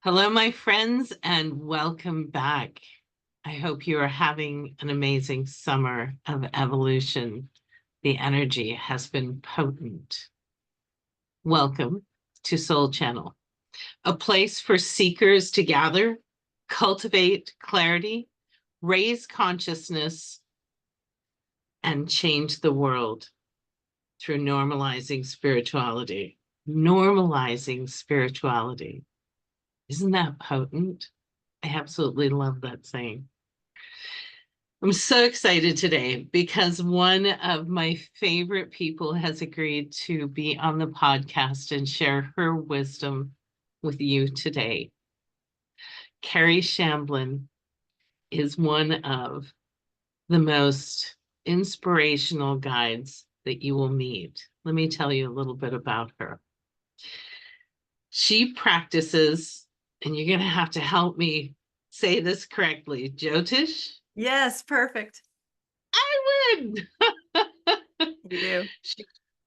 Hello, my friends, and welcome back. I hope you are having an amazing summer of evolution. The energy has been potent. Welcome to Soul Channel, a place for seekers to gather, cultivate clarity, raise consciousness, and change the world through normalizing spirituality. Normalizing spirituality. Isn't that potent? I absolutely love that saying. I'm so excited today because one of my favorite people has agreed to be on the podcast and share her wisdom with you today. Kerry Shamblin is one of the most inspirational guides that you will meet. Let me tell you a little bit about her. She practices, and you're going to have to help me say this correctly, jyotish? Yes, perfect. I would. You do.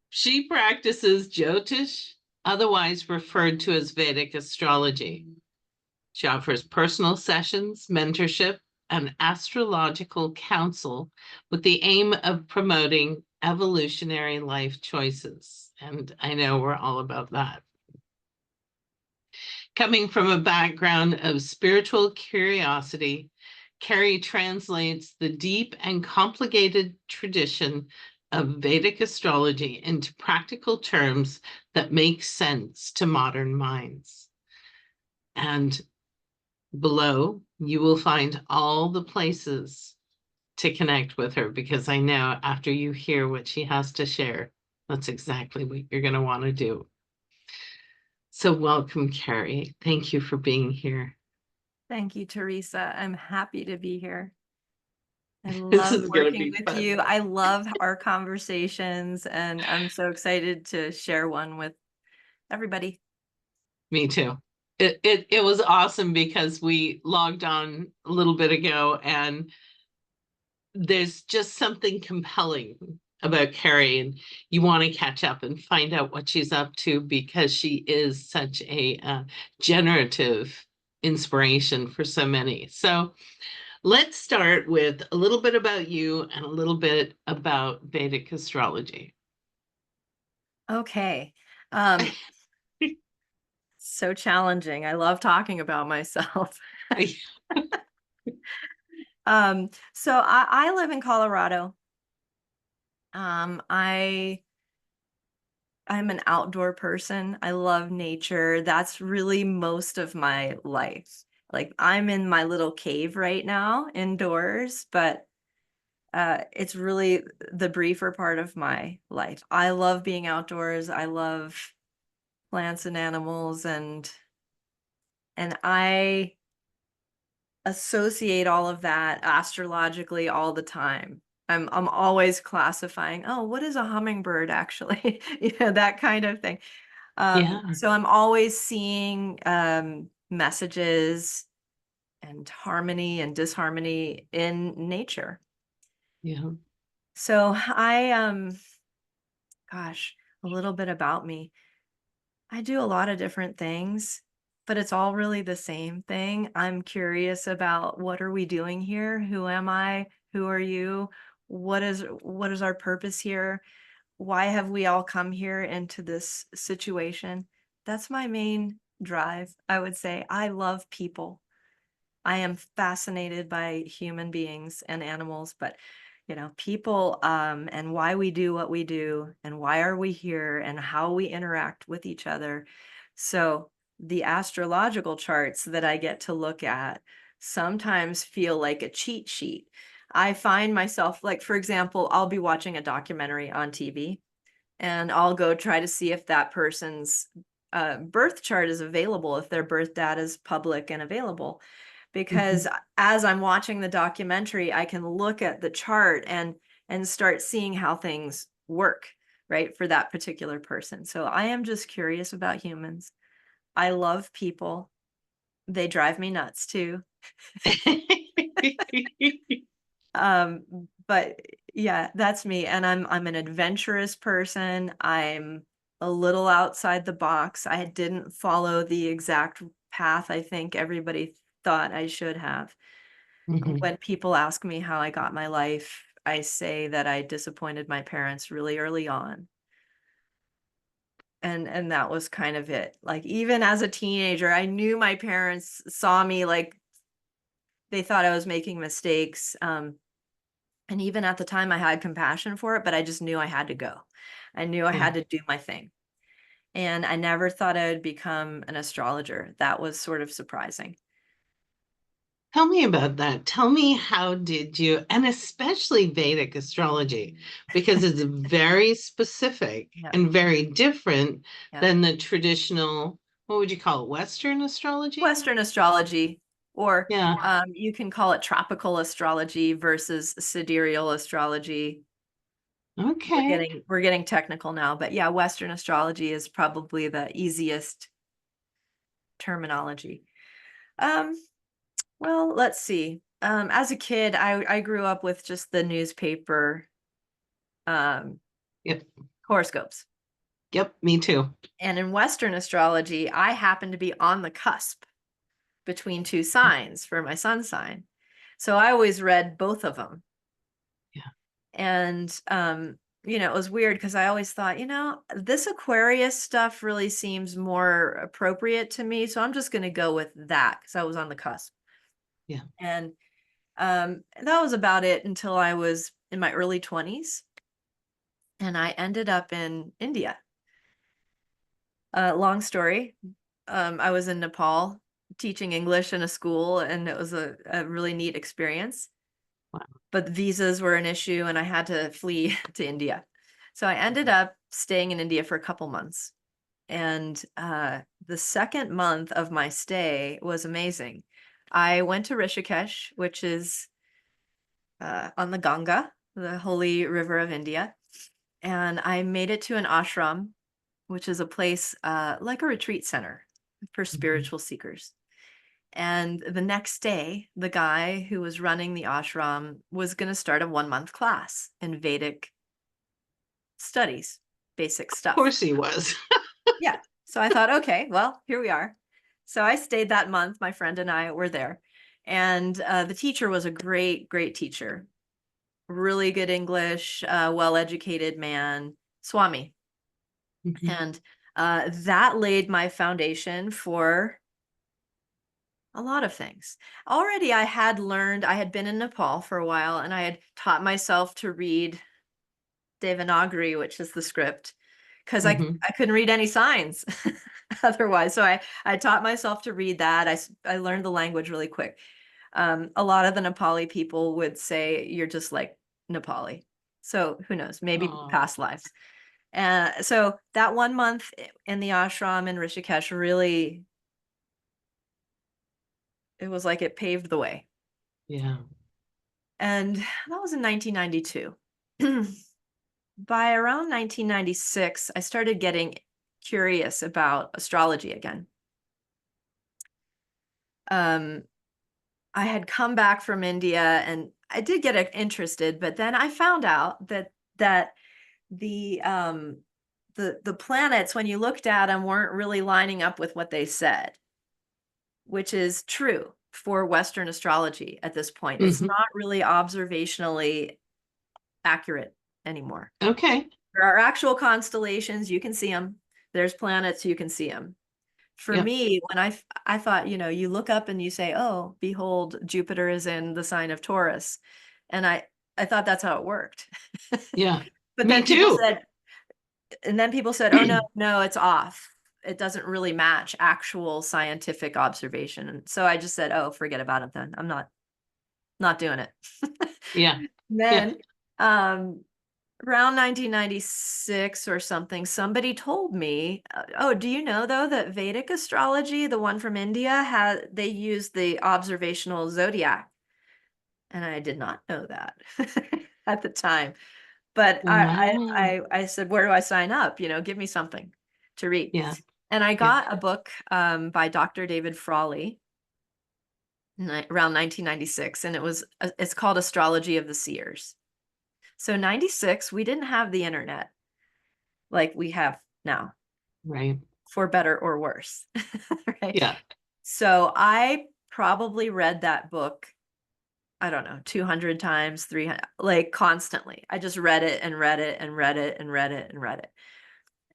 She practices jyotish, otherwise referred to as Vedic astrology. She offers personal sessions, mentorship, and astrological counsel with the aim of promoting evolutionary life choices. And I know we're all about that. Coming from a background of spiritual curiosity, Kerry translates the deep and complicated tradition of Vedic astrology into practical terms that make sense to modern minds. And below, you will find all the places to connect with her, because I know after you hear what she has to share, that's exactly what you're going to want to do. So welcome, Kerry. Thank you for being here. Thank you, Teresa. I'm happy to be here. I This love is going to working be with fun. you. I love our conversations, and I'm so excited to share one with everybody. Me too. It was awesome because we logged on a little bit ago, and there's just something compelling about Kerry, and you want to catch up and find out what she's up to, because she is such a generative inspiration for so many. So let's start with a little bit about you and a little bit about Vedic astrology. Okay. So challenging. I love talking about myself. So I live in Colorado. I'm an outdoor person. I love nature. That's really most of my life. Like, I'm in my little cave right now indoors, but it's really the briefer part of my life. I love being outdoors. I love plants and animals, and I associate all of that astrologically all the time. I'm always classifying, oh, what is a hummingbird actually? That kind of thing. Yeah. So I'm always seeing messages and harmony and disharmony in nature. Yeah. So gosh, a little bit about me. I do a lot of different things, but it's all really the same thing. I'm curious about, what are we doing here? Who am I? Who are you? What is our purpose here? Why have we all come here into this situation? That's my main drive, I would say. I love people. I am fascinated by human beings and animals, but people, and why we do what we do, and why are we here, and how we interact with each other. So the astrological charts that I get to look at sometimes feel like a cheat sheet. I find myself, like, for example, I'll be watching a documentary on TV, and I'll go try to see if that person's birth chart is available, if their birth data is public and available. Because as I'm watching the documentary, I can look at the chart and start seeing how things work, right, for that particular person. So I am just curious about humans. I love people. They drive me nuts too. But yeah, that's me. And I'm an adventurous person. I'm a little outside the box. I didn't follow the exact path I think everybody thought I should have. Mhm. When people ask me how I got my life, I say that I disappointed my parents really early on. And that was kind of it. Like, even as a teenager, I knew my parents saw me, like, they thought I was making mistakes, and even at the time, I had compassion for it, but I just knew I had to go. I knew I Yeah. had to do my thing, and I never thought I would become an astrologer. That was sort of surprising. Tell me about that. Tell me, how did you, and especially Vedic astrology, because it's very specific Yeah, and very different yeah. than the traditional, what would you call it, Western astrology? Western astrology, or, Yeah. you can call it tropical astrology versus sidereal astrology. Okay. We're getting technical now, but yeah, Western astrology is probably the easiest terminology. Um, well, let's see. As a kid, I grew up with just the newspaper um Yep. horoscopes. Yep. Me too. And in Western astrology, I happened to be on the cusp between two signs for my sun sign. So I always read both of them. Yeah. And it was weird because I always thought, this Aquarius stuff really seems more appropriate to me. So I'm just going to go with that because I was on the cusp. Yeah. And that was about it until I was in my early 20s. And I ended up in India. Long story. I was in Nepal teaching English in a school, and it was a really neat experience. Wow. But visas were an issue, and I had to flee to India. So I ended up staying in India for a couple months. And the second month of my stay was amazing. I went to Rishikesh, which is on the Ganga, the holy river of India. And I made it to an ashram, which is a place like a retreat center for Mhm. spiritual seekers. And the next day, the guy who was running the ashram was going to start a 1 month class in Vedic studies, basic Of stuff. course he was. Yeah. So I thought, okay, well, here we are. So I stayed that month. My friend and I were there. And the teacher was a great, great teacher. Really good English, well-educated man, Swami. Mhm. And that laid my foundation for a lot of things. Already I had been in Nepal for a while, and I had taught myself to read Devanagari, which is the script, because Mhm. I couldn't read any signs otherwise. So I taught myself to read that. I learned the language really quick. A lot of the Nepali people would say you're just like Nepali. So who knows? Maybe Oh, past lives. So that 1 month in the ashram in Rishikesh really, it was like it paved the way. yeah. And that was in 1992. By around 1996, I started getting curious about astrology again. Um, I had come back from India and I did get interested, but then I found out that the the planets, when you looked at them, weren't really lining up with what they said, which is true for Western astrology at this point. It's Mhm. not really observationally accurate anymore. Okay. There are actual constellations, you can see them. There's planets, you can see them. For Yep. me, when I thought, you look up and you say, "Oh, behold, Jupiter is in the sign of Taurus." And I thought that's how it worked. Yeah. But Me then people too. said "Oh, no, no, it's off. It doesn't really match actual scientific observation." And so I just said, "Oh, forget about it then. I'm not doing it." Yeah. Yeah. Then, um, around 1996 or something, somebody told me, "Oh, do you know though that Vedic astrology, the one from India, they use the observational zodiac?" And I did not know that at the time. But Wow. I said, "Where do I sign up? Give me something to read." Yeah. And I Yeah. got a book by Dr. David Frawley around 1996, and it's called Astrology of the Seers. So 96, we didn't have the internet like we have now, Right. for better or worse, right? Yeah. So I probably read that book, I don't know, 200 times, 300, like constantly. I just read it and read it and read it and read it and read it.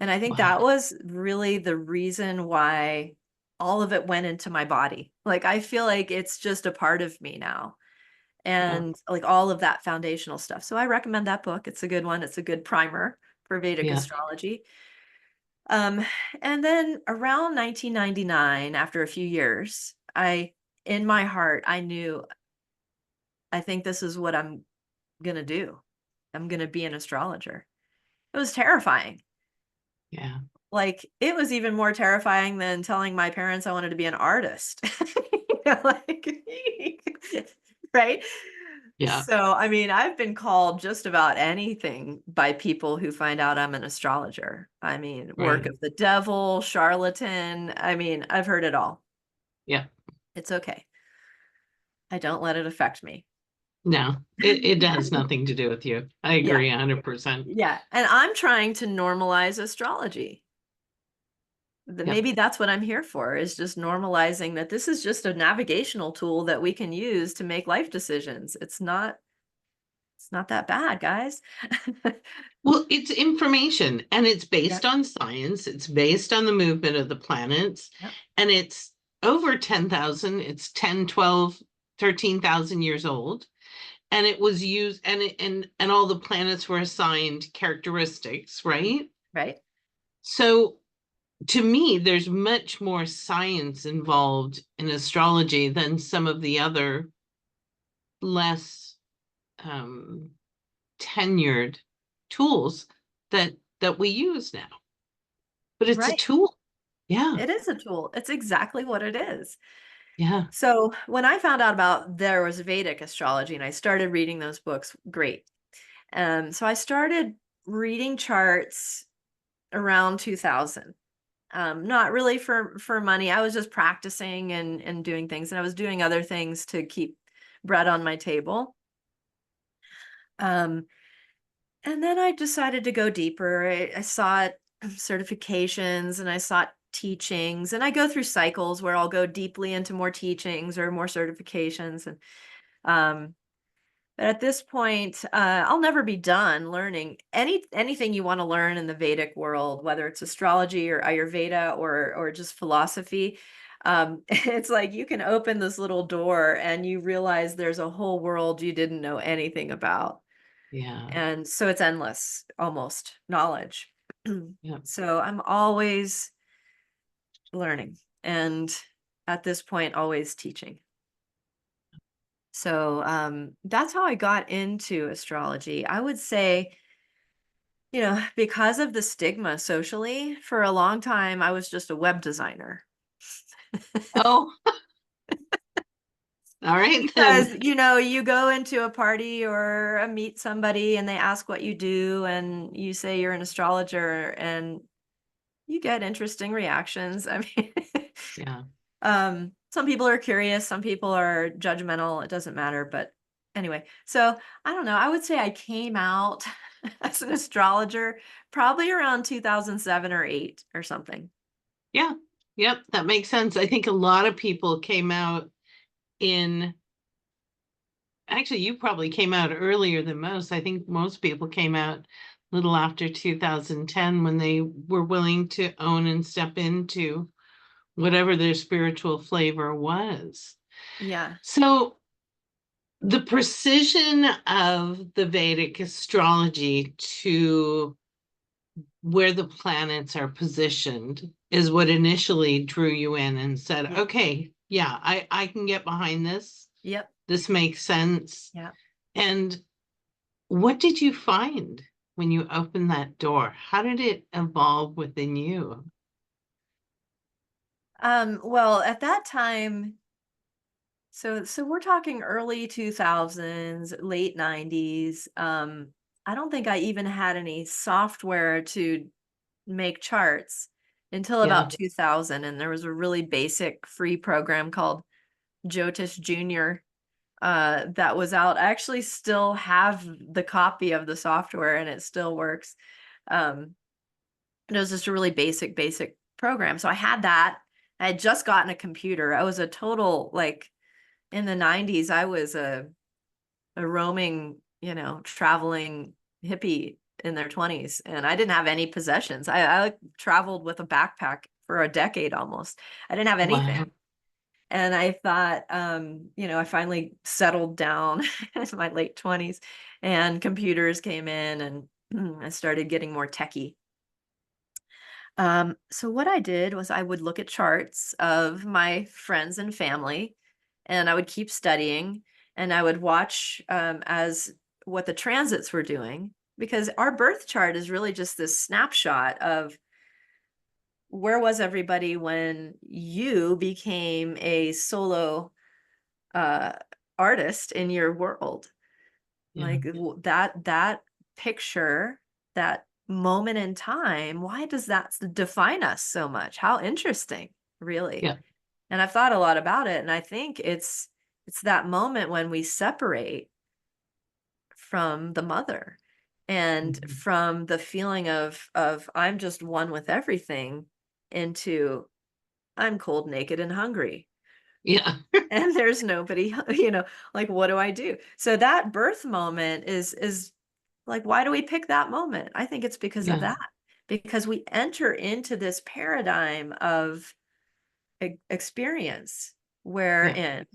And I think that Wow. was really the reason why all of it went into my body. Like, I feel like it's just a part of me now. Yeah. And like all of that foundational stuff. So I recommend that book. It's a good one. It's a good primer for Vedic Yeah. astrology. Um, and then around 1999, after a few years, in my heart, I knew, I think this is what I'm going to do. I'm going to be an astrologer. It was terrifying. Yeah. Like, it was even more terrifying than telling my parents I wanted to be an artist. Like, right? Yeah. So, I mean, I've been called just about anything by people who find out I'm an astrologer. I mean, work Right. of the devil, charlatan. I mean, I've heard it all. Yeah. It's okay. I don't let it affect me. No, it has nothing to do with you. I Yeah. agree 100%. Yeah. And I'm trying to normalize astrology. Yep. Maybe that's what I'm here for, is just normalizing that this is just a navigational tool that we can use to make life decisions. It's not that bad, guys. Well, it's information and it's Yep. based on science. It's based on the movement of the planets. Yep. And it's over 10,000, it's 10, 12, 13,000 years old. And it was used and all the planets were assigned characteristics, right? Right. So to me, there's much more science involved in astrology than some of the other less um, tenured tools that we use now. But it's a Right. tool. Yeah, It is a tool. It's exactly what it is. yeah, So when I found out about there was Vedic astrology and I started reading those books, great. So I started reading charts around 2000. Not really for money. I was just practicing and doing things, and I was doing other things to keep bread on my table. Um, and then I decided to go deeper. I sought certifications and I sought teachings, and I go through cycles where I'll go deeply into more teachings or more certifications. And um, but at this point, I'll never be done learning anything you want to learn in the Vedic world, whether it's astrology or Ayurveda or just philosophy. It's like you can open this little door and you realize there's a whole world you didn't know anything about. yeah, And so it's endless, almost knowledge. yeah. So I'm always learning, and at this point, always teaching. So that's how I got into astrology. I would say, because of the stigma socially, for a long time, I was just a web designer. Oh, all right then. Because, you go into a party or meet somebody and they ask what you do, and you say you're an astrologer, and you get interesting reactions. I mean, Yeah. some people are curious, some people are judgmental. It doesn't matter. But anyway, so I don't know. I would say I came out as an astrologer probably around 2007 or 8 or something. Yeah. Yep. That makes sense. I think a lot of people came out in, actually, you probably came out earlier than most. I think most people came out a little after 2010 when they were willing to own and step into whatever their spiritual flavor was. Yeah. So the precision of the Vedic astrology to where the planets are positioned is what initially drew you in and said, Yeah. okay, yeah, I can get behind this. Yep. This makes sense. Yeah. And what did you find when you opened that door? How did it evolve within you? Well, at that time, so we're talking early 2000s, late 90s. I don't think I even had any software to make charts until Yeah, about 2000, and there was a really basic free program called Jyotish Junior that was out. I actually still have the copy of the software and it still works. And it was just a really basic program. So I had that, I had just gotten a computer. I was a total, like, in the 90s, I was a roaming, traveling hippie in their 20s, and I didn't have any possessions. I like traveled with a backpack for a decade almost. I didn't have Wow. anything. And I thought, I finally settled down in my late 20s, and computers came in, and I started getting more techie. So what I did was I would look at charts of my friends and family, and I would keep studying, and I would watch as what the transits were doing, because our birth chart is really just this snapshot of where was everybody when you became a solo uh, artist in your world. Yeah. Like that picture, that moment in time, why does that define us so much? How interesting, really. Yeah. And I've thought a lot about it, and I think it's that moment when we separate from the mother, and Mhm. from the feeling of I'm just one with everything, into I'm cold, naked, and hungry. Yeah. And there's nobody, like, what do I do? So that birth moment is like, why do we pick that moment? I think it's because of Yeah. that. Because we enter into this paradigm of experience Yeah. wherein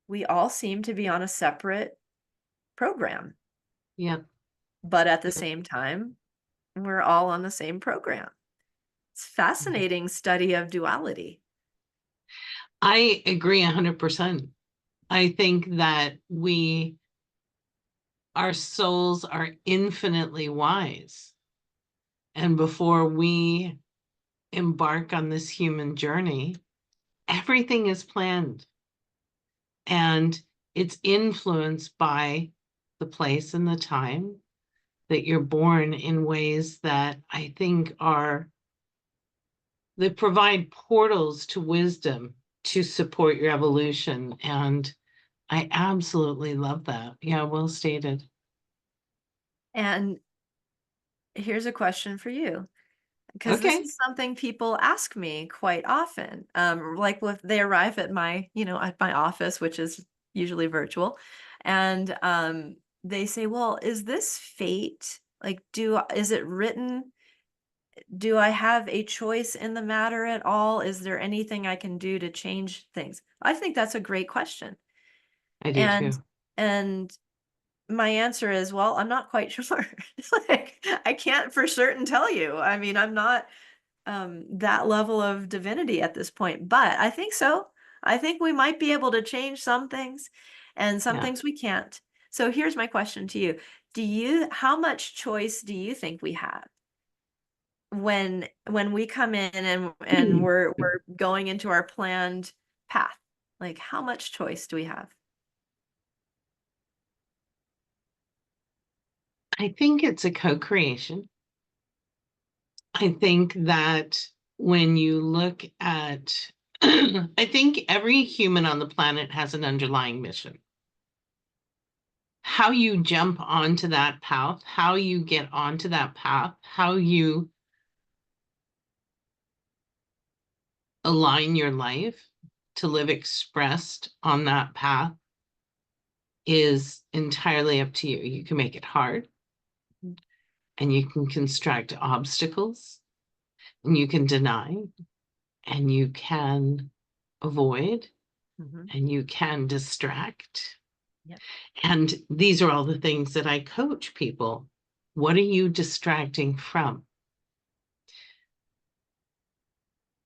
we all seem to be on a separate program, Yeah. but at the Yeah. same time, we're all on the same program. It's Mhm. fascinating study of duality. I agree 100%. I think that our souls are infinitely wise. And before we embark on this human journey, everything is planned, and it's influenced by the place and the time that you're born, in ways that I think they provide portals to wisdom to support your evolution. And I absolutely love that. Yeah, well stated. And here's a question for you, because this Okay. is something people ask me quite often. Like, if they arrive at my office, which is usually virtual, and they say, "Well, is this fate? Like, is it written? Do I have a choice in the matter at all? Is there anything I can do to change things?" I think that's a great question. I do And too. and my answer is, well, I'm not quite sure. Like, I can't for certain tell you. I mean, I'm not that level of divinity at this point, but I think so. I think we might be able to change some things, and some Yeah. things we can't. So here's my question to you. How much choice do you think we have when we come in, and we're going into our planned path? Like, how much choice do we have? I think it's a co-creation. I think that when you look at, I think every human on the planet has an underlying mission. How you jump onto that path, how you get onto that path, how you align your life to live expressed on that path is entirely up to you. You can make it hard, and you can construct obstacles, and you can deny, and you can avoid, Mhm. and you can distract. Yep. And these are all the things that I coach people. What are you distracting from?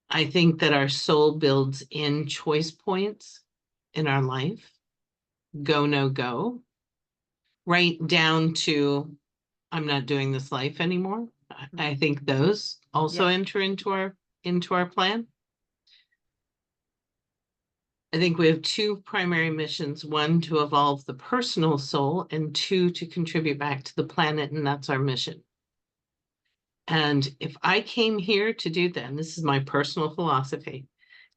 I think that our soul builds in choice points in our life: go, no go, right down to I'm not doing this life anymore. I Mhm. think those also Yep. enter into our plan. I think we have two primary missions: one, to evolve the personal soul, and two, to contribute back to the planet, and that's our mission. And if I came here to do that, and this is my personal philosophy,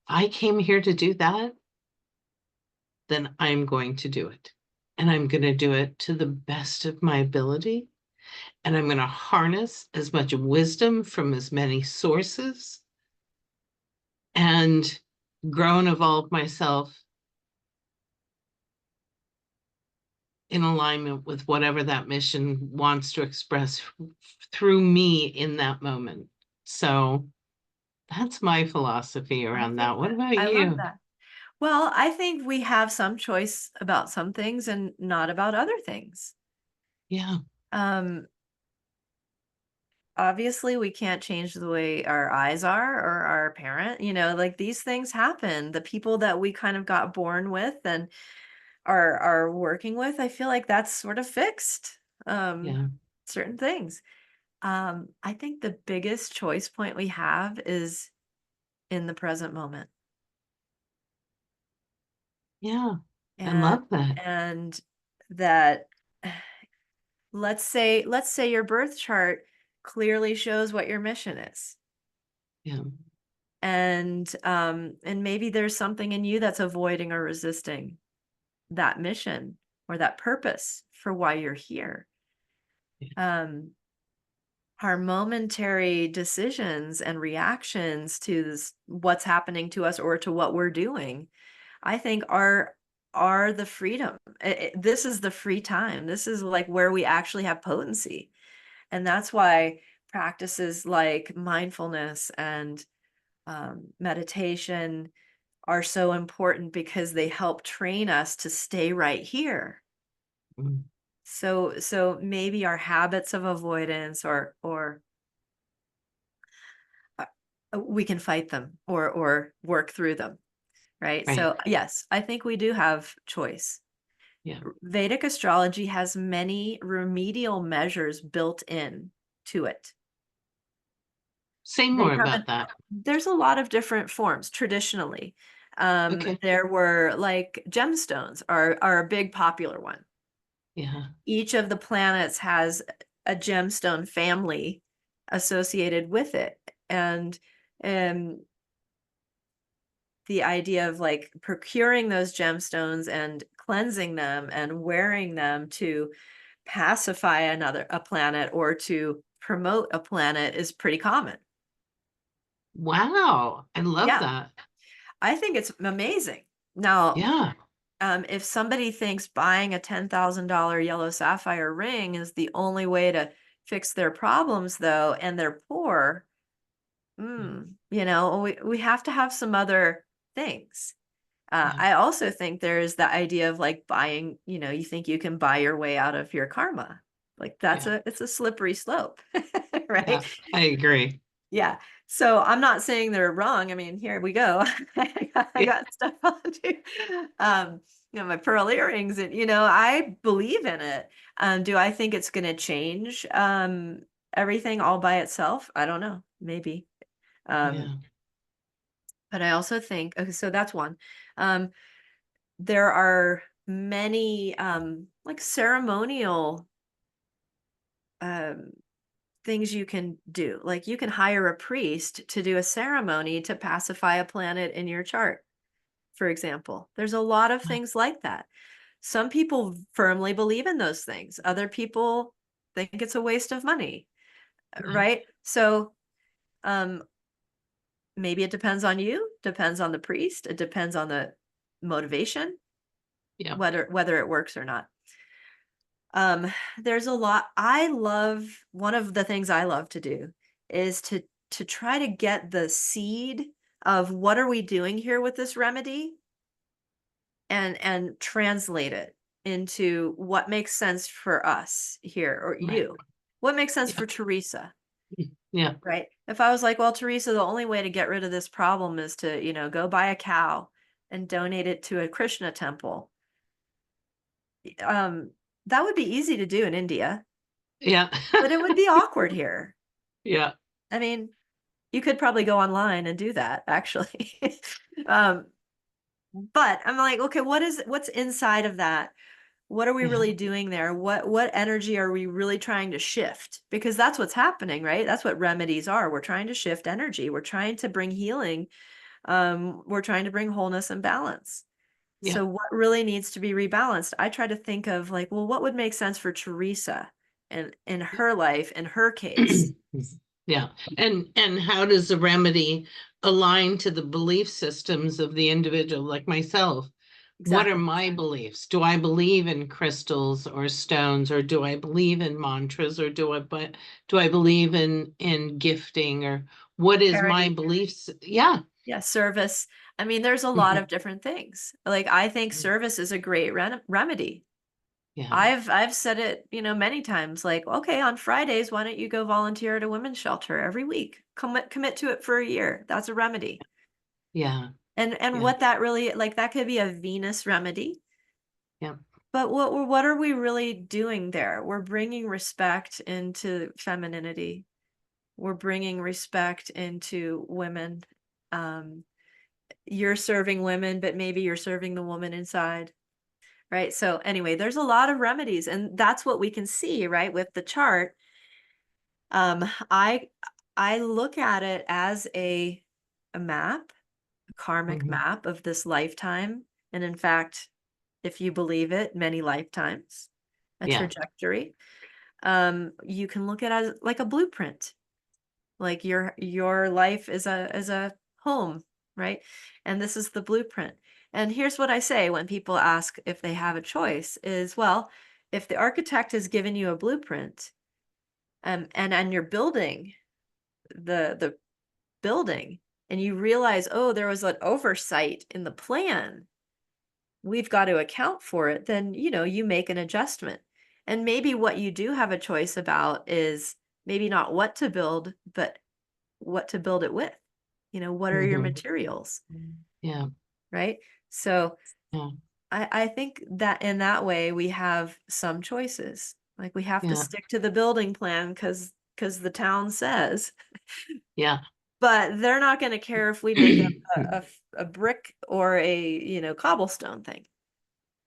I came here to do that, then I'm going to do it. And I'm going to do it to the best of my ability. And I'm going to harness as much wisdom from as many sources and grow and evolve myself in alignment with whatever that mission wants to express through me in that moment. So that's my philosophy I around think that. What that about I love you? that. Well, I think we have some choice about some things and not about other things. Yeah, Um, Obviously we can't change the way our eyes are or our parent, like these things happen. The people that we kind of got born with and are working with, I feel like that's sort of fixed. Um, yeah, Certain things. I think the biggest choice point we have is in the present moment. yeah. I And love that. and that let's say your birth chart clearly shows what your mission is. Yeah. And maybe there's something in you that's avoiding or resisting that mission or that purpose for why you're here. Yeah. Um our momentary decisions and reactions to what's happening to us or to what we're doing, I think are the freedom. This is the free time. This is like where we actually have potency. And that's why practices like mindfulness and meditation are so important, because they help train us to stay right here. Mm. So maybe our habits of avoidance or we can fight them or work through them, right? Right. So yes, I think we do have choice. Yeah. Vedic astrology has many remedial measures built in to it. Say They more come in, about that. there's a lot of different forms traditionally. Okay. There were like gemstones are a big popular one. Yeah. Each of the planets has a gemstone family associated with it. And the idea of like procuring those gemstones and cleansing them and wearing them to pacify a planet or to promote a planet is pretty common. Wow. I love Yeah, that. I think it's amazing. Now, Yeah. if somebody thinks buying a $10,000 yellow sapphire ring is the only way to fix their problems, though, and they're poor, Yeah. we have to have some other things. Yeah. I also think there's the idea of like buying, you think you can buy your way out of your karma. Like Yeah. it's a slippery slope, right? Yeah. I agree. Yeah. So I'm not saying they're wrong. I mean, here we go. I Yeah. got stuff on too. Um, my pearl earrings, and I believe in it. Do I think it's going to change everything all by itself? I don't know. Maybe. Um, Yeah. but I also think, okay, so that's one. Um, there are many like ceremonial um things you can do. Like you can hire a priest to do a ceremony to pacify a planet in your chart, for example. There's a lot of things like that. Some people firmly believe in those things. Other people think it's a waste of money, Yeah. right? So um maybe it depends on you, depends on the priest, it depends on the motivation, Yeah. whether it works or not. Um, there's a lot. I love One of the things I love to do is to try to get the seed of what are we doing here with this remedy and translate it into what makes sense for us here or Right. you. What makes sense Yeah. for Teresa, Yeah. right? If I was like, well, Teresa, the only way to get rid of this problem is to, go buy a cow and donate it to a Krishna temple. Um, that would be easy to do in India, Yeah. but it would be awkward here. Yeah. I mean, you could probably go online and do that actually. um, but I'm like, okay, what's inside of that? What are we Yeah. really doing there? What energy are we really trying to shift? Because that's what's happening, right? That's what remedies are. We're trying to shift energy. We're trying to bring healing. We're trying to bring wholeness and balance. Yeah. So what really needs to be rebalanced? I try to think of like, well, what would make sense for Teresa and in her life, in her case? Yeah. And how does the remedy align to the belief systems of the individual, like myself? What are Exactly. my beliefs? Do I believe in crystals or stones, or do I believe in mantras, or do I believe in gifting, or what is my Charity. beliefs? Yeah. Yeah, service. I mean, there's a lot Mhm. of different things. Like, I think service is a great remedy. Yeah. I've said it, many times, like, okay, on Fridays, why don't you go volunteer at a women's shelter every week? Commit to it for a year. That's a remedy. Yeah. And Yeah. what that really, like, that could be a Venus remedy. Yeah. But what are we really doing there? We're bringing respect into femininity. We're bringing respect into women. Um, you're serving women, but maybe you're serving the woman inside. Right. So anyway, there's a lot of remedies, and that's what we can see, right, with the chart. Um, I I look at it as a map, a karmic Mhm. map of this lifetime. And in fact, if you believe it, many lifetimes, a Yeah. trajectory. You can look at it as like a blueprint. Like your life is a home, right? And this is the blueprint. And here's what I say when people ask if they have a choice is, well, if the architect has given you a blueprint, and you're building the building, and you realize, oh, there was an oversight in the plan, we've got to account for it, then you make an adjustment. And maybe what you do have a choice about is maybe not what to build, but what to build it with. What are your Mhm. materials, Yeah. right? So Yeah. I think that in that way we have some choices. Like, we have to Yeah. stick to the building plan because the town says, Yeah. but they're not going to care if we make it a brick or a cobblestone thing,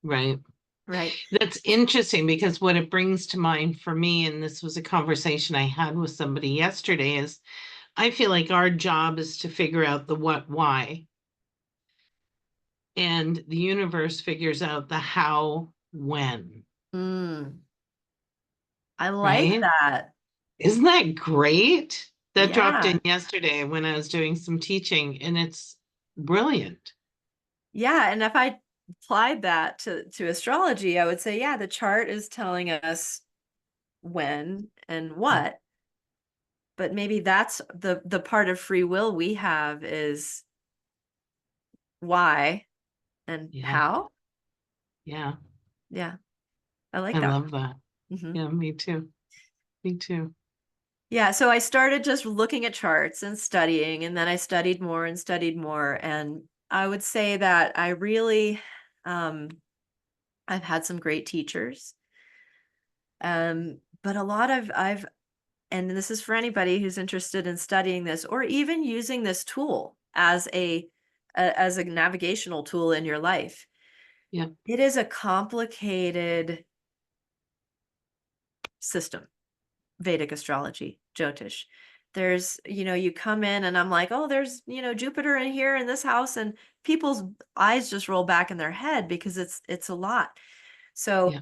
Right. right? That's interesting because what it brings to mind for me, and this was a conversation I had with somebody yesterday, is I feel like our job is to figure out the what, why, and the universe figures out the how, when, Mm, I like right? that. Isn't that great? That dropped Yeah. in yesterday when I was doing some teaching, and it's brilliant. Yeah, and if I applied that to astrology, I would say, yeah, the chart is telling us when and Yeah. what, but maybe that's the part of free will we have is why and Yeah. how. Yeah. Yeah, I like I that. love that. Hmm. Yeah, me too. Me too. Yeah, so I started just looking at charts and studying, and then I studied more and studied more, and I would say that I really, um, I've had some great teachers, but a lot of I've and this is for anybody who's interested in studying this or even using this tool as a navigational tool in your life. Yeah. It is a complicated system, Vedic astrology, jyotish. There's, you come in and I'm like, oh, there's, Jupiter in here in this house, and people's eyes just roll back in their head because it's a lot. So Yeah.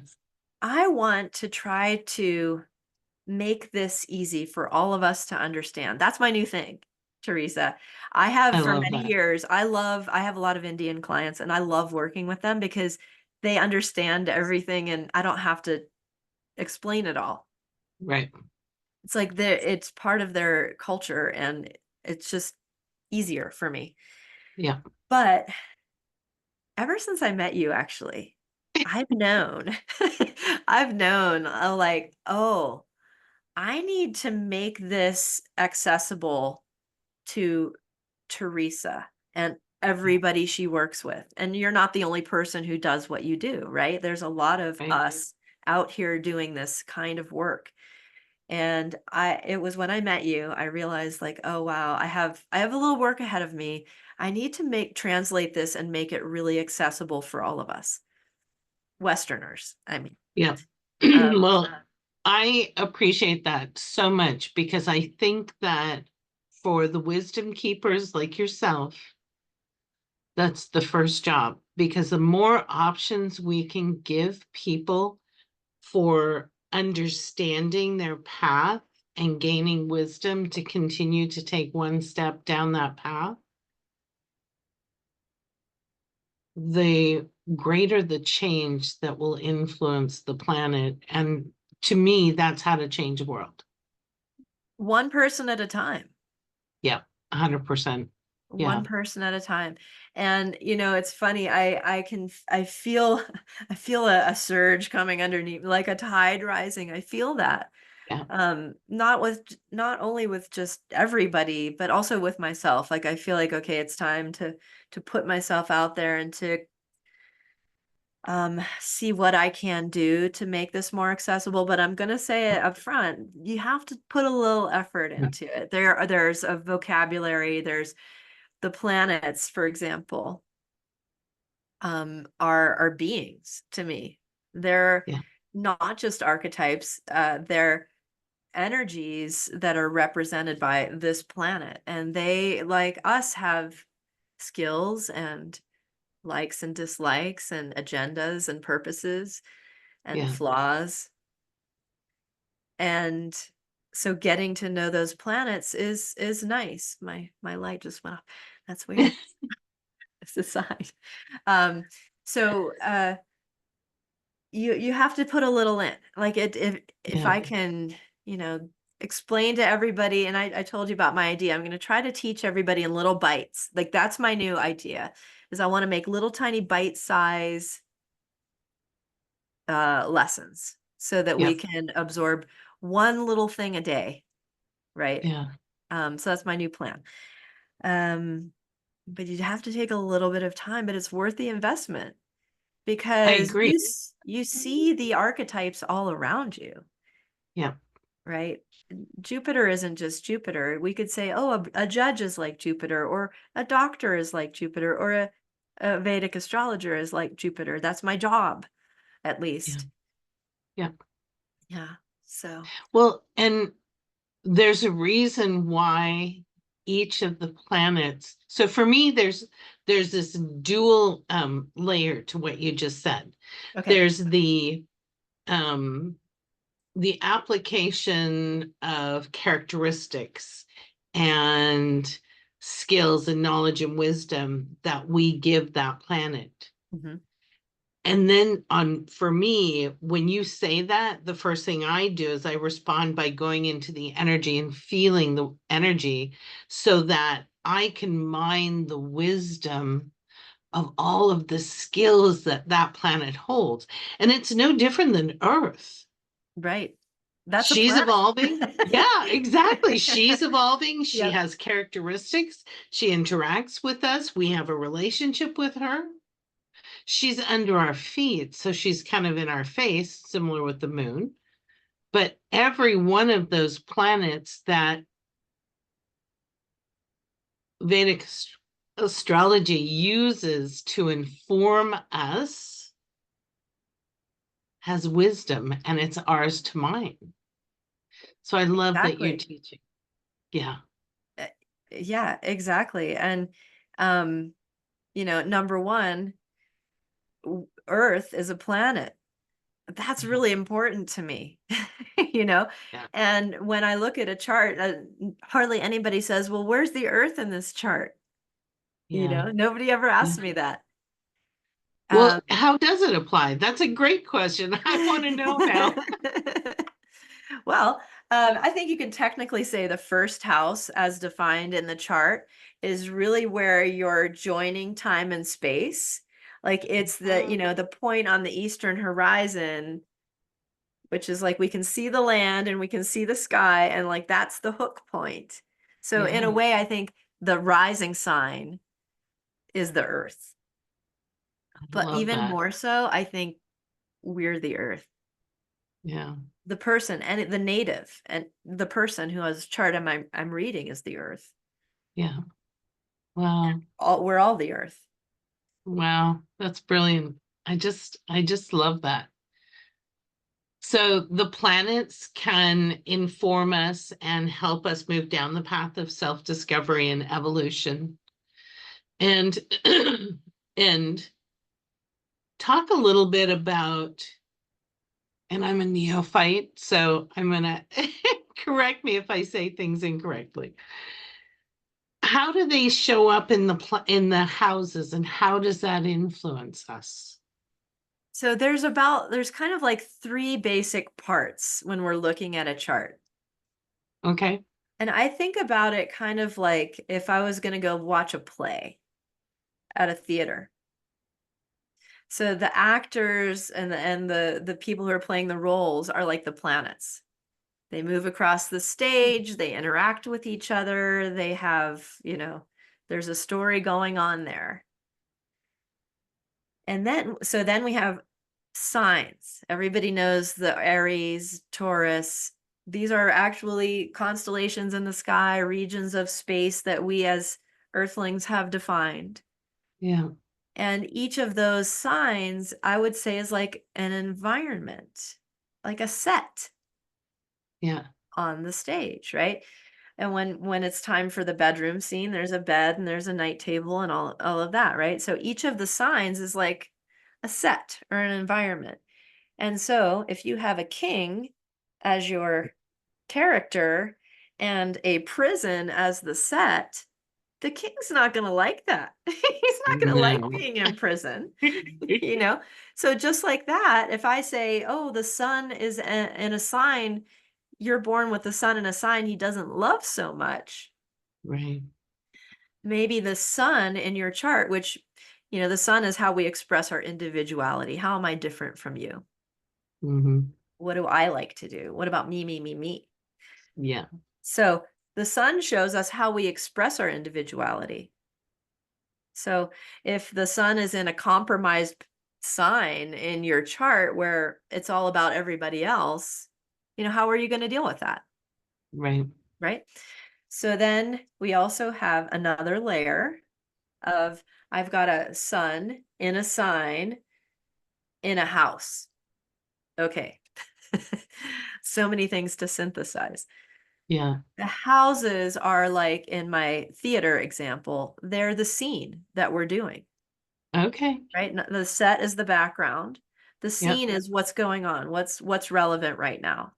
I want to try to make this easy for all of us to understand. That's my new thing, Teresa. I have I for love many that. years, I have a lot of Indian clients, and I love working with them because they understand everything and I don't have to explain it all. Right. It's like it's part of their culture, and it's just easier for me. Yeah. But ever since I met you, actually, I've known, I've known, like, oh, I need to make this accessible to Teresa and Yeah. everybody she works with. And you're not the only person who does what you do, right? There's a lot of Right. us out here doing this kind of work. And it was when I met you, I realized, like, oh wow, I have a little work ahead of me. I need to translate this and make it really accessible for all of us. Westerners, I mean. Yeah. Um, Well, I appreciate that so much because I think that for the wisdom keepers like yourself, that's the first job, because the more options we can give people for understanding their path and gaining wisdom to continue to take one step down that path, the greater the change that will influence the planet. And to me, that's how to change the world. One person at a time. Yeah, 100%. Yeah, One person at a time. And it's funny, I feel I feel a surge coming underneath, like a tide rising. I feel that. yeah, Not only with just everybody, but also with myself. Like I feel like, okay, it's time to put myself out there and to see what I can do to make this more accessible. But I'm gonna say it up front, you have to put a little effort yeah, into it. There's a vocabulary, there's the planets, for example, are beings to me. They're yeah, not just archetypes, they're energies that are represented by this planet. And they, like us, have skills and likes and dislikes and agendas and purposes and yeah. flaws. And so getting to know those planets is nice. My light just went off. That's weird. It's the sign. Um, so you have to put a little in. Like if Yeah, I can, you know, explain to everybody, and I told you about my idea. I'm gonna try to teach everybody in little bites. Like that's my new idea, is I want to make little tiny bite size lessons so that we yeah, can absorb one little thing a day, right? yeah. So that's my new plan. Um, but you have to take a little bit of time, but it's worth the investment I because agree. you see the archetypes all around you, Yeah, right? Jupiter isn't just Jupiter. We could say, oh, a judge is like Jupiter, or a doctor is like Jupiter, or a Vedic astrologer is like Jupiter. That's my job, at yeah, least. yeah. Yeah. So, Well, and there's a reason why each of the planets. So for me, there's this dual layer to what you just said. okay. There's um the application of characteristics and skills and knowledge and wisdom that we give that planet. Mhm. And then for me, when you say that, the first thing I do is I respond by going into the energy and feeling the energy so that I can mine the wisdom of all of the skills that that planet holds. And it's no different than Earth. Right. That's a She's planet. evolving. Yeah, exactly. She's evolving. She Yep. has characteristics. She interacts with us. We have a relationship with her. She's under our feet, so she's kind of in our face, similar with the moon. But every one of those planets that Vedic astrology uses to inform us has wisdom, and it's ours to mine. So I love that you're Exactly. teaching. Yeah, Uh, Yeah, exactly. And um, number one, Earth is a planet. That's yeah, really important to me, you know? yeah, And when I look at a chart, hardly anybody says, well, where's the Earth in this chart? yeah, Nobody ever yeah. asks me that. Um, Well, how does it apply? That's a great question. I want to know now. well, I think you can technically say the first house, as defined in the chart, is really where you're joining time and space. Like it's the point on the eastern horizon, which is like we can see the land and we can see the sky, and like that's the hook point. So in a Yeah, way, I think the rising sign is the earth. I But love even that. more so, I think we're the earth. Yeah, The person and the native and the person who has chart I'm reading is the earth. yeah. Wow. We're all the earth. Wow, that's brilliant. I just love that. So the planets can inform us and help us move down the path of self-discovery and evolution. And and talk a little bit about, and I'm a neophyte, so I'm gonna Correct me if I say things incorrectly. How do they show up in the houses, and how does that influence us? So there's kind of like three basic parts when we're looking at a chart. Okay. And I think about it kind of like if I was going to go watch a play at a theater. So the actors and the people who are playing the roles are like the planets. They move across the stage, they interact with each other, they have, there's a story going on there. And then we have signs. Everybody knows the Aries, Taurus. These are actually constellations in the sky, regions of space that we as earthlings have defined. Yeah. And each of those signs, I would say, is like an environment, like a set Yeah. on the stage, right? And when it's time for the bedroom scene, there's a bed and there's a night table and all of that, right? So each of the signs is like a set or an environment. And so if you have a king as your character and a prison as the set, the king's not going to like that. He's not going to like No. being in prison, you know? So just like that, if I say, oh, the sun is in a sign, you're born with the sun in a sign he doesn't love so much. Right. Maybe the sun in your chart, which, the sun is how we express our individuality. How am I different from you? Mm-hmm. What do I like to do? What about me, me, me, me? Yeah. So the sun shows us how we express our individuality. So if the sun is in a compromised sign in your chart where it's all about everybody else, how are you going to deal with that? Right. Right. So then we also have another layer of I've got a sun in a sign in a house. Okay. So many things to synthesize. Yeah. The houses are like in my theater example, they're the scene that we're doing, Okay. right? The set is the background. The Yep. scene is what's going on, what's relevant right now.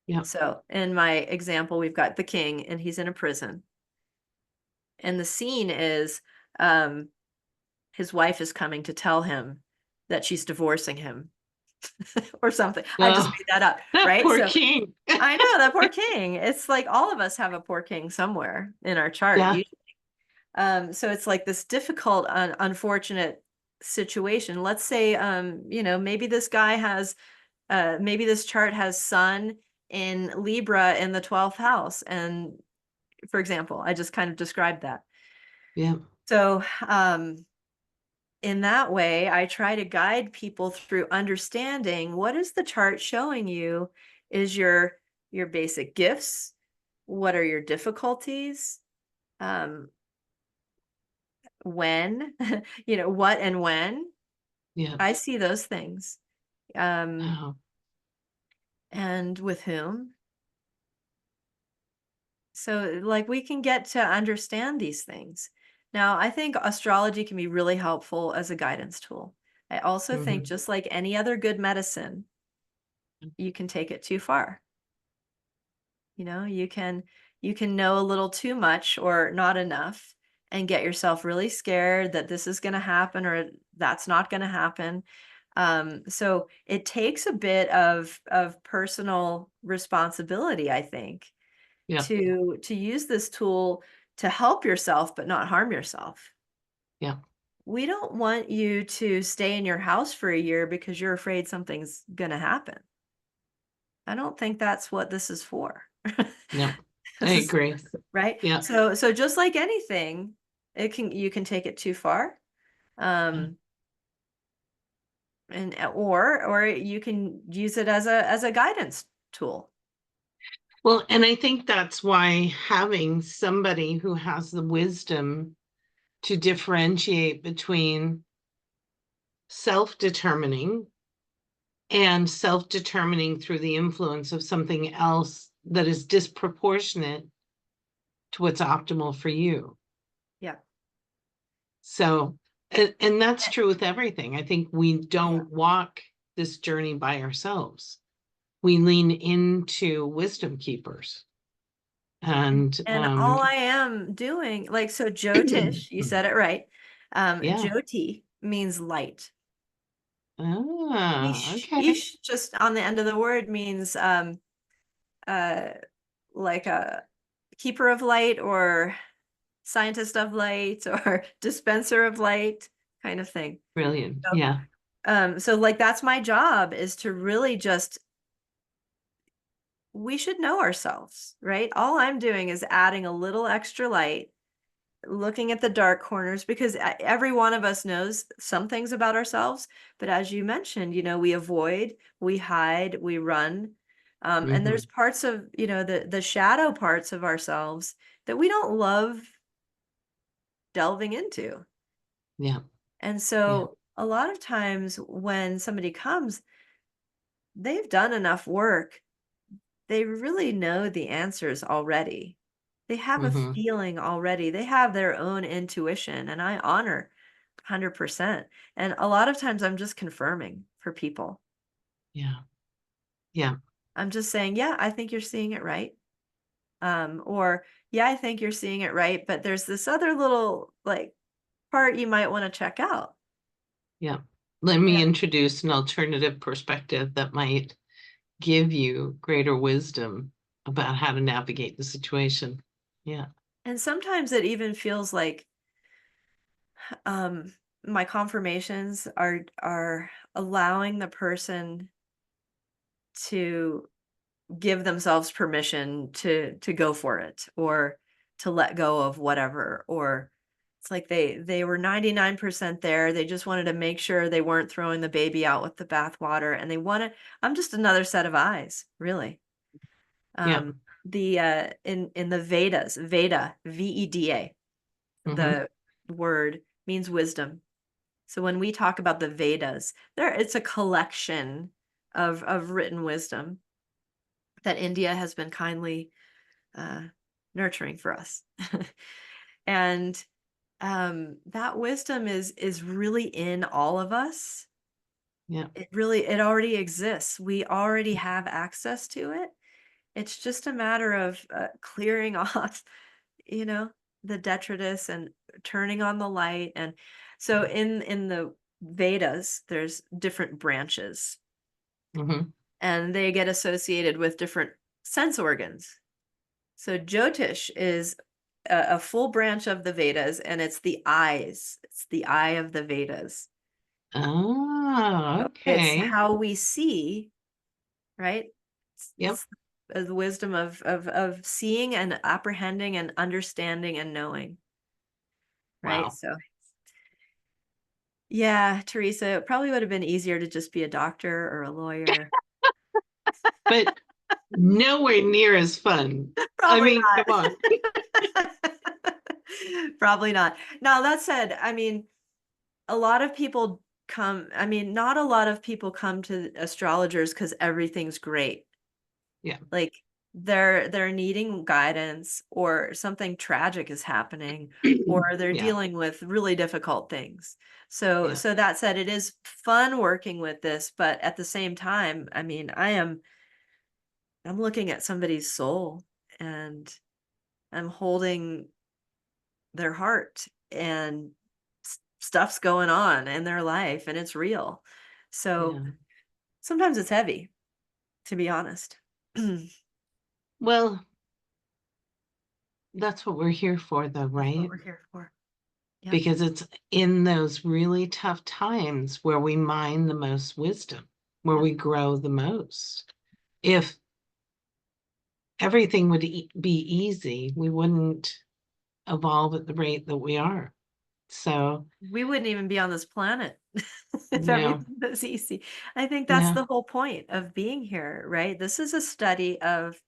Yep. So in my example, we've got the king and he's in a prison. And the scene is his wife is coming to tell him that she's divorcing him or something. I just Oh, made that up, that right? poor So king. I know that poor king. It's like all of us have a poor king somewhere in our chart. Yeah. So it's like this difficult, unfortunate situation. Let's say, maybe this guy has, maybe this chart has sun in Libra in the 12th house. And for example, I just kind of described that. Yeah. So, in that way, I try to guide people through understanding what is the chart showing you is your basic gifts, what are your difficulties, um, when, what and when. Yeah. I see those things. Um, Oh. and with whom. So like we can get to understand these things. Now, I think astrology can be really helpful as a guidance tool. I also think Mm-hmm. just like any other good medicine, you can take it too far. You can know a little too much or not enough and get yourself really scared that this is going to happen or that's not going to happen. So it takes a bit of personal responsibility, I think, Yeah. to use this tool to help yourself but not harm yourself. Yeah. We don't want you to stay in your house for a year because you're afraid something's going to happen. I don't think that's what this is for. No. I This is agree. right. Yeah. So just like anything, you can take it too far. Yeah. Um and or you can use it as a guidance tool. Well, and I think that's why having somebody who has the wisdom to differentiate between self-determining and self-determining through the influence of something else that is disproportionate to what's optimal for you. Yeah. So, and that's true with everything. I think we Yeah. don't walk this journey by ourselves. we lean into wisdom keepers. And And all I am doing, like, so jyotish, you said it right. yeah. Jyoti means light. Ah, okay. Ish just on the end of the word means uh like a keeper of light or scientist of light or dispenser of light kind of thing. Brilliant. So, Yeah. so like that's my job, is to really just, we should know ourselves, right? All I'm doing is adding a little extra light, looking at the dark corners, because every one of us knows some things about ourselves. But as you mentioned, we avoid, we hide, we run. And Hmm. there's parts of, the shadow parts of ourselves that we don't love delving into. Yeah. And Yeah. so a lot of times when somebody comes, they've done enough work. They really know the answers already. They have a Hmm. feeling already. They have their own intuition, and I honor 100%. And a lot of times I'm just confirming for people. Yeah. Yeah. I'm just saying, yeah, I think you're seeing it right. Or yeah, I think you're seeing it right, but there's this other little like part you might want to check out. Yeah. Let me introduce an alternative perspective that might give you greater wisdom about how to navigate the situation. Yeah. And sometimes it even feels like um my confirmations are allowing the person to give themselves permission to go for it, or to let go of whatever, or it's like they were 99% there, they just wanted to make sure they weren't throwing the baby out with the bathwater, and they wanted, I'm just another set of eyes, really. Yeah. The in the Vedas, Veda, Veda, Hmm. the word means wisdom. So when we talk about the Vedas, there it's a collection of written wisdom that India has been kindly uh, nurturing for us. And that wisdom is really in all of us. Yeah. It already exists. We already have access to it. It's just a matter of clearing off, you know, the detritus and turning on the light. And so in the Vedas, there's different branches, Hmm. and they get associated with different sense organs. So jyotish is a full branch of the Vedas, and it's the eyes. It's the eye of the Vedas. Ah, So it's okay. how we see, right? Yep. It's the wisdom of seeing and apprehending and understanding and knowing, right? Wow. So yeah, Teresa, it probably would have been easier to just be a doctor or a lawyer. But nowhere near as fun. I Probably mean, come on. not. Probably not. Now, that said, I mean, a lot of people come, I mean, not a lot of people come to astrologers because everything's great. Yeah. Like they're needing guidance, or something tragic is happening, or they're Yeah. dealing with really difficult things. So Yeah. so that said, it is fun working with this, but at the same time, I mean, I'm looking at somebody's soul, and I'm holding their heart, and stuff's going on in their life, and it's real. So Yeah. sometimes it's heavy, to be honest. Well, that's what we're here for, though, That's what right? we're here for. Yep. Because it's in those really tough times where we mine the most wisdom, where Yep. we grow the most. If everything would be easy, we wouldn't evolve at the rate that we are. So, We wouldn't even be on this planet if yeah, everything was easy. I think that's yeah, the whole point of being here, right? This is a study of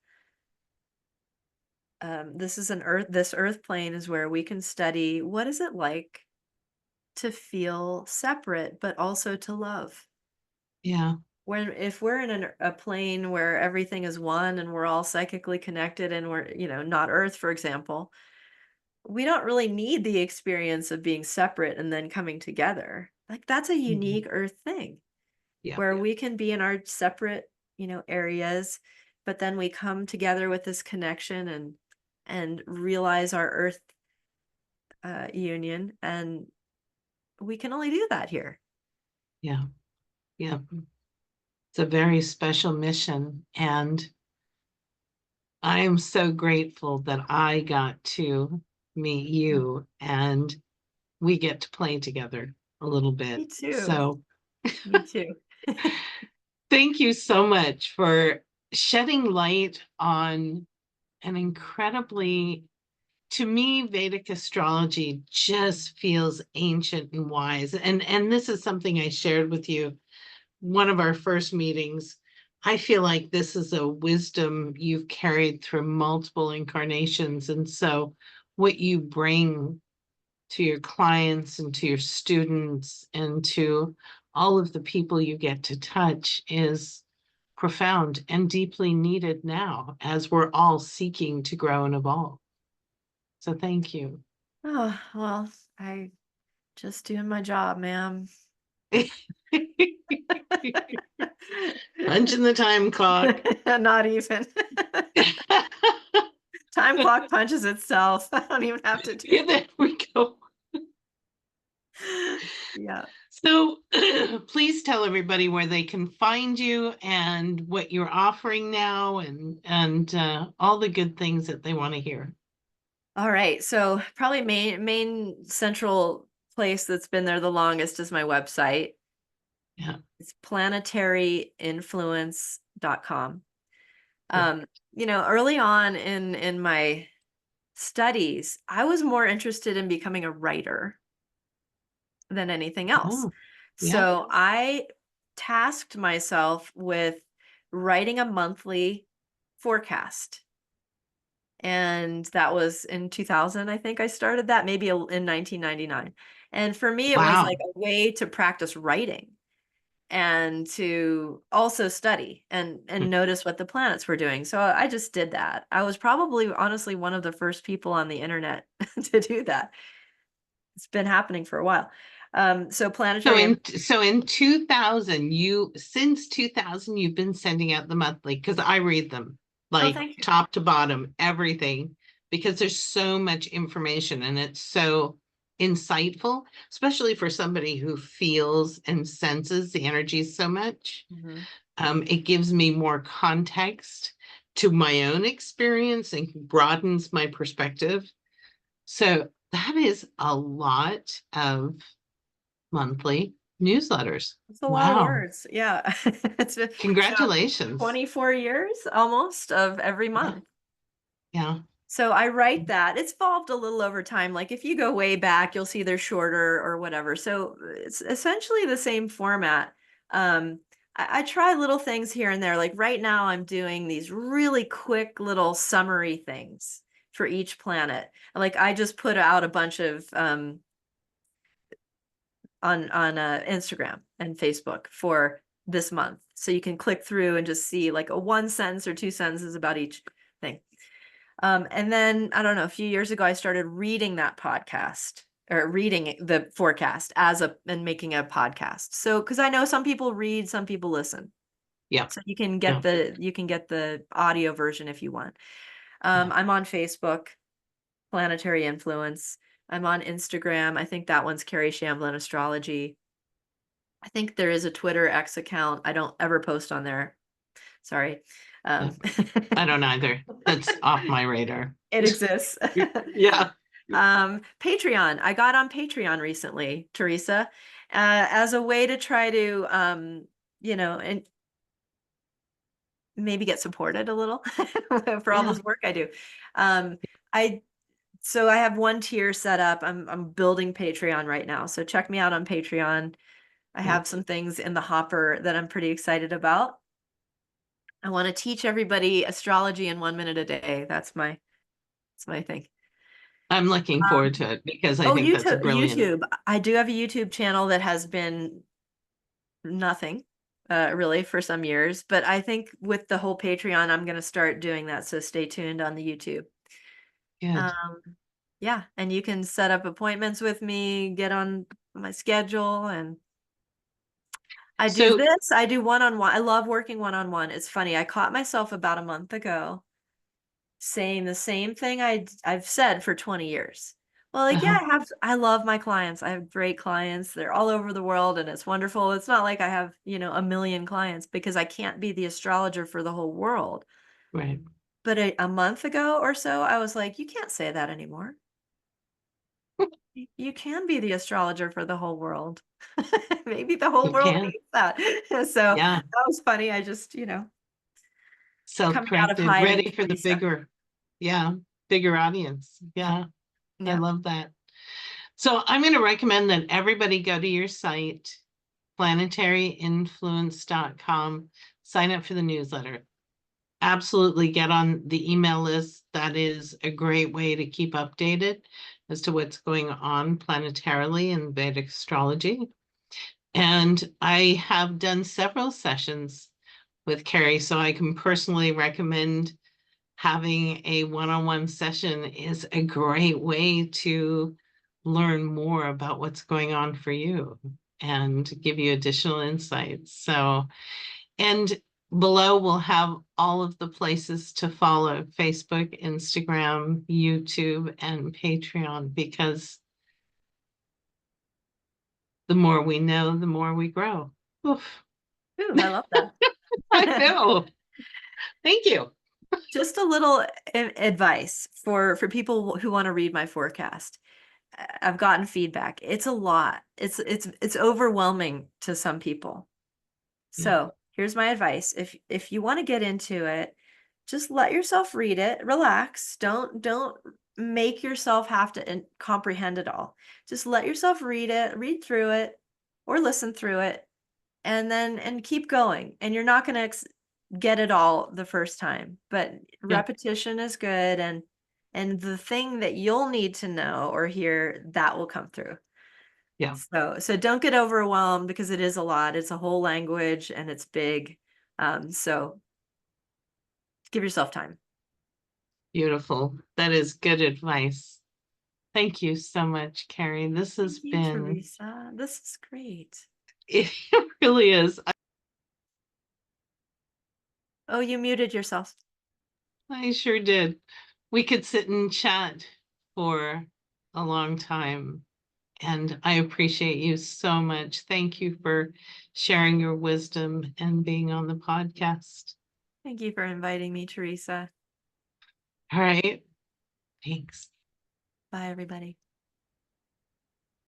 this is an earth, this earth plane is where we can study what is it like to feel separate but also to love. yeah, When if we're in a plane where everything is one and we're all psychically connected, and we're, not earth, for example, we don't really need the experience of being separate and then coming together. Like that's a mhm, unique earth thing, yeah, where we can be in our separate areas, but then we come together with this connection and realize our earth union, and we can only do that here. Yeah. Yeah. It's a very special mission. And I am so grateful that I got to meet you and we get to play together a little bit. Me too. So Me too. thank you so much for shedding light on an incredibly, to me, Vedic astrology just feels ancient and wise. And this is something I shared with you one of our first meetings. I feel like this is a wisdom you've carried through multiple incarnations. And so what you bring to your clients and to your students and to all of the people you get to touch is profound and deeply needed now as we're all seeking to grow and evolve. So thank you. Oh, well, I just doing my job, ma'am. Punching the time clock. Not even. Time clock punches itself. I don't even have to do Yeah, there we go. Yeah. So please tell everybody where they can find you and what you're offering now and all the good things that they want to hear. All right. So probably main central place that's been there the longest is my website. Yeah. It's planetaryinfluence.com. Cool. Early on in my studies, I was more interested in becoming a writer than anything else. Oh, yeah. So I tasked myself with writing a monthly forecast. And that was in 2000, I think I started that, maybe in 1999. And for me, it was Wow. like a way to practice writing and to also study and notice what the planets were doing. So I just did that. I was probably honestly one of the first people on the internet to do that. It's been happening for a while. So So planetary. in 2000, since 2000, you've been sending out the monthly because I read them Oh, like thank you. top to bottom, everything, because there's so much information and it's so insightful, especially for somebody who feels and senses the energy so much. Mhm. It gives me more context to my own experience and broadens my perspective. So that is a lot of monthly newsletters. It's a lot of Wow. words. Yeah. It's been so Congratulations. 24 years almost of every Yeah. month. Yeah. So I write that. It's evolved a little over time. Like if you go way back, you'll see they're shorter or whatever. So it's essentially the same format. I try little things here and there. Like right now, I'm doing these really quick little summary things for each planet. Like I just put out a bunch of on Instagram and Facebook for this month. So you can click through and just see like a one sentence or two sentences about each thing. And then I don't know, a few years ago, I started reading that podcast or reading the forecast and making a podcast. So, cause I know some people read, some people listen. Yeah. So you can Yeah. get the audio version if you want. Yeah. I'm on Facebook, Planetary Influence. I'm on Instagram. I think that one's Kerry Shamblin Astrology. I think there is a Twitter X account. I don't ever post on there. Sorry. Yeah. I don't either. That's off my radar. It exists. Yeah. Patreon. I got on Patreon recently, Teresa, as a way to try to, and maybe get supported a little for all Yeah. this work I do. Um, I so I have one tier set up. I'm building Patreon right now. So check me out on Patreon. I Yeah. have some things in the hopper that I'm pretty excited about. I want to teach everybody astrology in 1 minute a day. That's my thing. I'm looking forward to it because I Oh, think that's a YouTube. brilliant. YouTube. I do have a YouTube channel that has been nothing, really for some years, but I think with the whole Patreon, I'm going to start doing that. So stay tuned on the YouTube. Good. Um, yeah, and you can set up appointments with me, get on my schedule, and I do So, this. I do one-on-one. I love working one-on-one. It's funny. I caught myself about a month ago saying the same thing I've said for 20 years. Well, like, yeah, uh I love my clients. I have great clients. They're all over the world and it's wonderful. It's not like I have, a million clients because I can't be the astrologer for the whole world. right. But a month ago or so, I was like, you can't say that anymore. You can be the astrologer for the whole world. Maybe the whole You world can. needs that. So Yeah. that was funny. I just, coming out of Self-corrected, hiding, ready for the Teresa. bigger audience. Yeah. I Yep. love that. So I'm going to recommend that everybody go to your site, planetaryinfluence.com, sign up for the newsletter. Absolutely get on the email list. That is a great way to keep updated as to what's going on planetarily in Vedic astrology. And I have done several sessions with Kerry, so I can personally recommend having a one-on-one session is a great way to learn more about what's going on for you and give you additional insights. So, and below we'll have all of the places to follow: Facebook, Instagram, YouTube, and Patreon, because the more we know, the more we grow. Oof. Ooh, I love that. I know. Thank you. Just a little advice for people who want to read my forecast. I've gotten feedback. It's a lot. It's overwhelming to some people. Yeah, So here's my advice. If you want to get into it, just let yourself read it. Relax. Don't make yourself have to comprehend it all. Just let yourself read it, read through it, or listen through it, and keep going. And you're not going to get it all the first time, but yeah, repetition is good, and the thing that you'll need to know or hear, that will come through. yeah. So don't get overwhelmed because it is a lot. It's a whole language and it's big. So give yourself time. Beautiful. That is good advice. Thank you so much, Kerry. This has Thank you, been, Teresa. This is great. it really is. Oh, you muted yourself. I sure did. We could sit and chat for a long time, and I appreciate you so much. Thank you for sharing your wisdom and being on the podcast. Thank you for inviting me, Teresa. All right. Thanks. Bye, everybody.